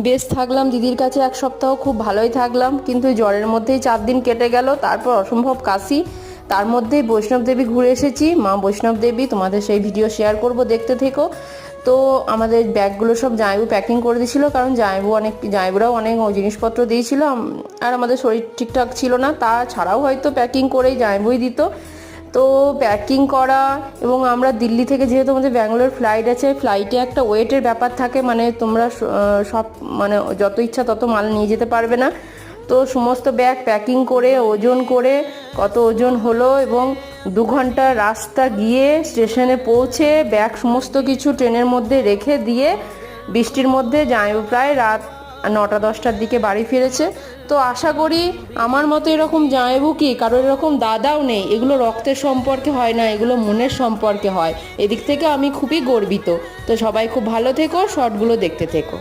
বেশ থাকলাম দিদির কাছে 1 সপ্তাহ, খুব ভালোই থাকলাম, কিন্তু জ্বরের মধ্যেই 4 দিন কেটে গেল। তারপর অসম্ভব কাশি, তার মধ্যেই বৈষ্ণব দেবী ঘুরে এসেছি, মা বৈষ্ণব দেবী, তোমাদের সেই ভিডিও শেয়ার করব, দেখতে থেকো। তো আমাদের ব্যাগগুলো সব জামাইবু প্যাকিং করে দিয়েছিল, কারণ জামাইবুরাও অনেক জিনিসপত্র দিয়েছিল, আর আমাদের শরীর ঠিকঠাক ছিল না, তাছাড়াও হয়তো প্যাকিং করেই জামাইবুই দিত। তো প্যাকিং করা, এবং আমরা দিল্লি থেকে যেহেতু আমাদের ব্যাঙ্গালোর ফ্লাইট আছে, ফ্লাইটে একটা ওয়েটের ব্যাপার থাকে, মানে তোমরা সব মানে যত ইচ্ছা তত মাল নিয়ে যেতে পারবে না। তো সমস্ত ব্যাগ প্যাকিং করে ওজন করে, কত ওজন হলো, এবং 2 ঘন্টা রাস্তা গিয়ে স্টেশনে পৌঁছে ব্যাগ সমস্ত কিছু ট্রেনের মধ্যে রেখে দিয়ে বৃষ্টির মধ্যে জামাইবু প্রায় রাত 9টা-10টার দিকে বাড়ি ফিরেছে। তো আশা করি আমার মতো এরকম জামাইবু কি কারোর এরকম দাদাও নেই। এগুলো রক্তের সম্পর্কে হয় না, এগুলো মনের সম্পর্কে হয়। এদিক থেকে আমি খুবই গর্বিত। তো সবাই খুব ভালো থেকো, শর্টগুলো দেখতে থেকো।